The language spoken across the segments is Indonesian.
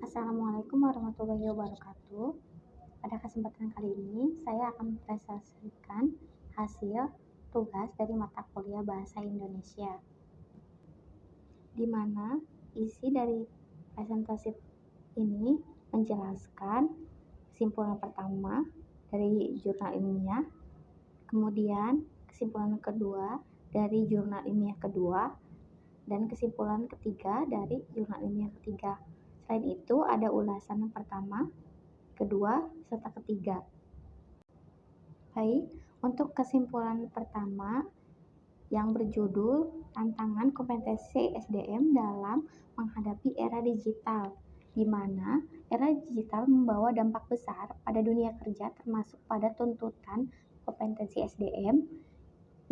Assalamualaikum warahmatullahi wabarakatuh. Pada kesempatan kali ini, saya akan mempresentasikan hasil tugas dari mata kuliah Bahasa Indonesia, di mana isi dari presentasi ini menjelaskan kesimpulan pertama dari jurnal ilmiah, kemudian kesimpulan kedua dari jurnal ilmiah kedua, dan kesimpulan ketiga dari jurnal ilmiah ketiga. Selain itu, ada ulasan yang pertama, kedua, serta ketiga. Baik, untuk kesimpulan pertama yang berjudul Tantangan Kompetensi SDM dalam Menghadapi Era Digital, di mana era digital membawa dampak besar pada dunia kerja termasuk pada tuntutan kompetensi SDM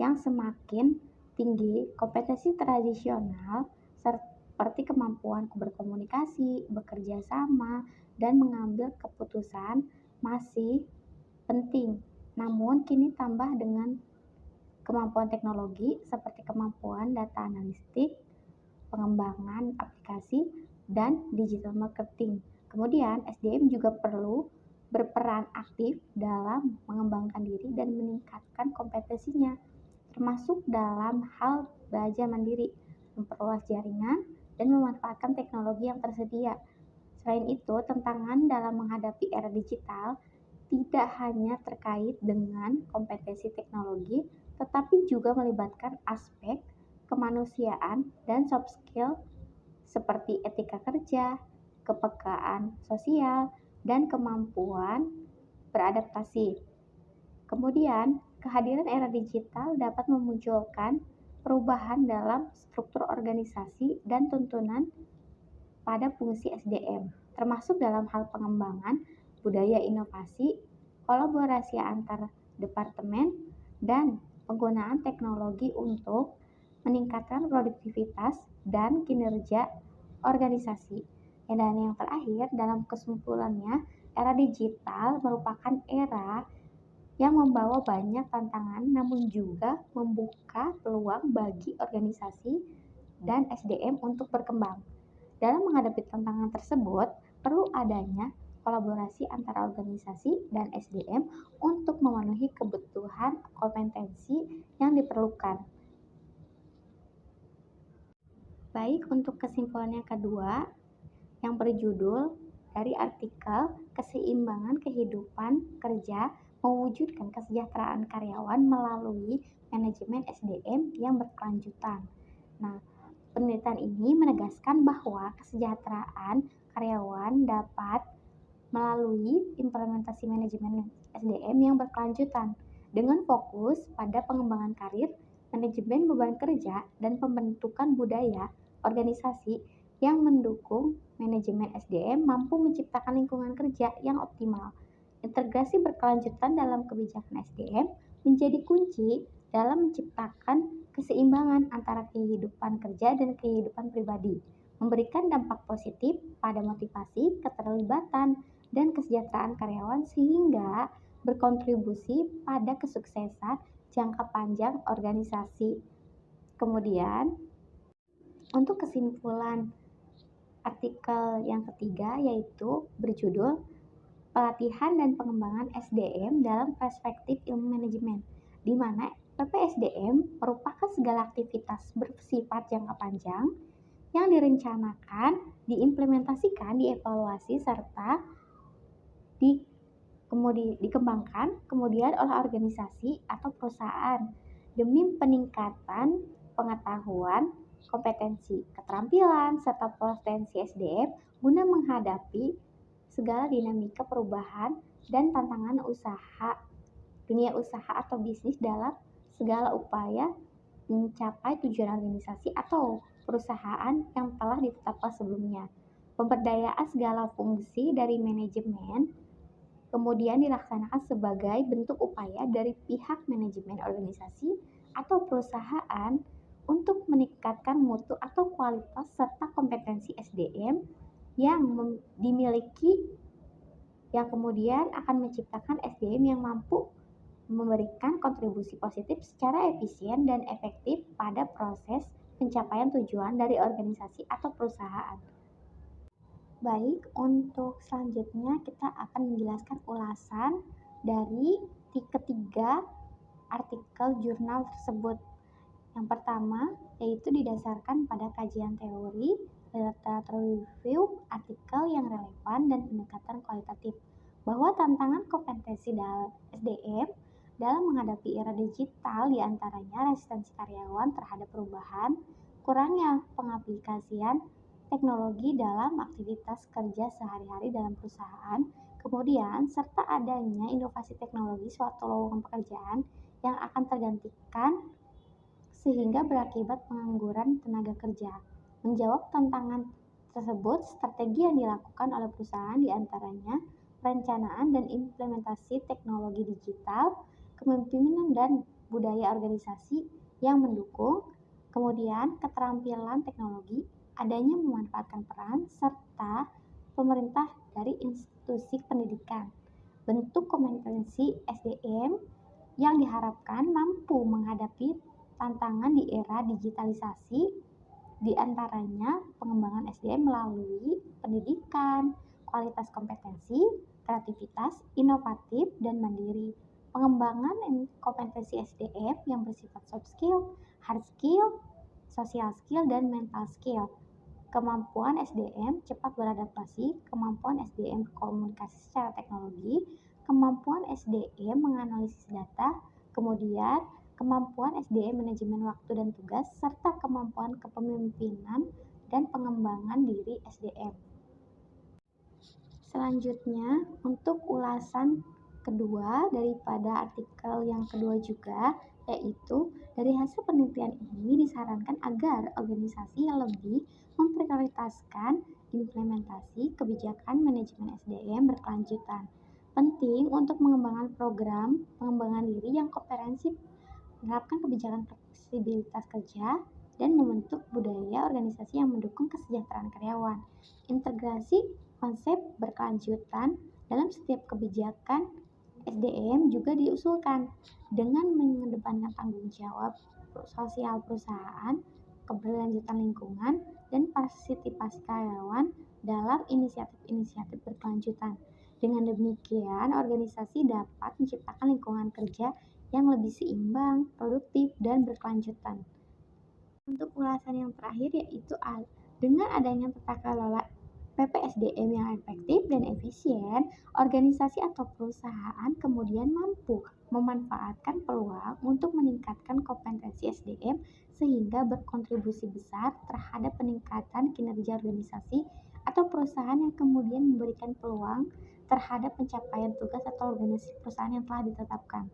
yang semakin tinggi. Kompetensi tradisional seperti kemampuan berkomunikasi, bekerja sama, dan mengambil keputusan masih penting. Namun kini tambah dengan kemampuan teknologi seperti kemampuan data analitik, pengembangan aplikasi, dan digital marketing. Kemudian SDM juga perlu berperan aktif dalam mengembangkan diri dan meningkatkan kompetensinya, termasuk dalam hal belajar mandiri, memperluas jaringan, dan memanfaatkan teknologi yang tersedia. Selain itu, tantangan dalam menghadapi era digital tidak hanya terkait dengan kompetensi teknologi, tetapi juga melibatkan aspek kemanusiaan dan soft skill seperti etika kerja, kepekaan sosial, dan kemampuan beradaptasi. Kemudian, kehadiran era digital dapat memunculkan perubahan dalam struktur organisasi dan tuntunan pada fungsi SDM, termasuk dalam hal pengembangan budaya inovasi, kolaborasi antar departemen, dan penggunaan teknologi untuk meningkatkan produktivitas dan kinerja organisasi. Dan yang terakhir, dalam kesimpulannya, era digital merupakan era yang membawa banyak tantangan namun juga membuka peluang bagi organisasi dan SDM untuk berkembang. Dalam menghadapi tantangan tersebut, perlu adanya kolaborasi antara organisasi dan SDM untuk memenuhi kebutuhan kompetensi yang diperlukan. Baik, untuk kesimpulan yang kedua, yang berjudul dari artikel Keseimbangan Kehidupan Kerja Mewujudkan Kesejahteraan Karyawan Melalui Manajemen SDM yang Berkelanjutan. Nah, penelitian ini menegaskan bahwa kesejahteraan karyawan dapat melalui implementasi manajemen SDM yang berkelanjutan dengan fokus pada pengembangan karir, manajemen beban kerja, dan pembentukan budaya organisasi yang mendukung manajemen SDM mampu menciptakan lingkungan kerja yang optimal. Integrasi berkelanjutan dalam kebijakan SDM menjadi kunci dalam menciptakan keseimbangan antara kehidupan kerja dan kehidupan pribadi, memberikan dampak positif pada motivasi, keterlibatan, dan kesejahteraan karyawan sehingga berkontribusi pada kesuksesan jangka panjang organisasi. Kemudian, untuk kesimpulan artikel yang ketiga yaitu berjudul Pelatihan dan Pengembangan SDM dalam Perspektif Ilmu Manajemen, di mana PPSDM merupakan segala aktivitas bersifat jangka panjang yang direncanakan, diimplementasikan, dievaluasi, serta dikembangkan kemudian oleh organisasi atau perusahaan demi peningkatan pengetahuan, kompetensi, keterampilan, serta potensi SDM guna menghadapi segala dinamika perubahan dan tantangan dunia usaha atau bisnis dalam segala upaya mencapai tujuan organisasi atau perusahaan yang telah ditetapkan sebelumnya. Pemberdayaan segala fungsi dari manajemen kemudian dilaksanakan sebagai bentuk upaya dari pihak manajemen organisasi atau perusahaan untuk meningkatkan mutu atau kualitas serta kompetensi SDM yang dimiliki, yang kemudian akan menciptakan SDM yang mampu memberikan kontribusi positif secara efisien dan efektif pada proses pencapaian tujuan dari organisasi atau perusahaan. Baik, untuk selanjutnya kita akan menjelaskan ulasan dari ketiga artikel jurnal tersebut. Yang pertama, yaitu didasarkan pada kajian teori, literatur review, artikel yang relevan, dan pendekatan kualitatif, bahwa tantangan kompetensi SDM dalam menghadapi era digital diantaranya resistensi karyawan terhadap perubahan, kurangnya pengaplikasian teknologi dalam aktivitas kerja sehari-hari dalam perusahaan, kemudian serta adanya inovasi teknologi suatu lowongan pekerjaan yang akan tergantikan sehingga berakibat pengangguran tenaga kerja. Menjawab tantangan tersebut, strategi yang dilakukan oleh perusahaan diantaranya perencanaan dan implementasi teknologi digital, kepemimpinan dan budaya organisasi yang mendukung, kemudian keterampilan teknologi, adanya memanfaatkan peran, serta pemerintah dari institusi pendidikan. Bentuk kompetensi SDM yang diharapkan mampu menghadapi tantangan di era digitalisasi, di antaranya pengembangan SDM melalui pendidikan, kualitas kompetensi, kreativitas, inovatif, dan mandiri. Pengembangan kompetensi SDM yang bersifat soft skill, hard skill, social skill, dan mental skill. Kemampuan SDM cepat beradaptasi, kemampuan SDM berkomunikasi secara teknologi, kemampuan SDM menganalisis data, kemudian kemampuan SDM manajemen waktu dan tugas, serta kemampuan kepemimpinan dan pengembangan diri SDM. Selanjutnya, untuk ulasan kedua daripada artikel yang kedua juga, yaitu dari hasil penelitian ini disarankan agar organisasi yang lebih memprioritaskan implementasi kebijakan manajemen SDM berkelanjutan. Penting untuk mengembangkan program pengembangan diri yang komprehensif, menerapkan kebijakan fleksibilitas kerja, dan membentuk budaya organisasi yang mendukung kesejahteraan karyawan. Integrasi konsep berkelanjutan dalam setiap kebijakan SDM juga diusulkan dengan mengedepankan tanggung jawab sosial perusahaan, keberlanjutan lingkungan, dan partisipasi karyawan dalam inisiatif-inisiatif berkelanjutan. Dengan demikian, organisasi dapat menciptakan lingkungan kerja yang lebih seimbang, produktif, dan berkelanjutan. Untuk ulasan yang terakhir yaitu dengan adanya tata kelola PPSDM yang efektif dan efisien, organisasi atau perusahaan kemudian mampu memanfaatkan peluang untuk meningkatkan kompetensi SDM sehingga berkontribusi besar terhadap peningkatan kinerja organisasi atau perusahaan yang kemudian memberikan peluang terhadap pencapaian tugas atau organisasi perusahaan yang telah ditetapkan.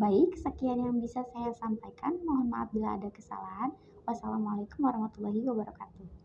Baik, sekian yang bisa saya sampaikan. Mohon maaf bila ada kesalahan. Wassalamualaikum warahmatullahi wabarakatuh.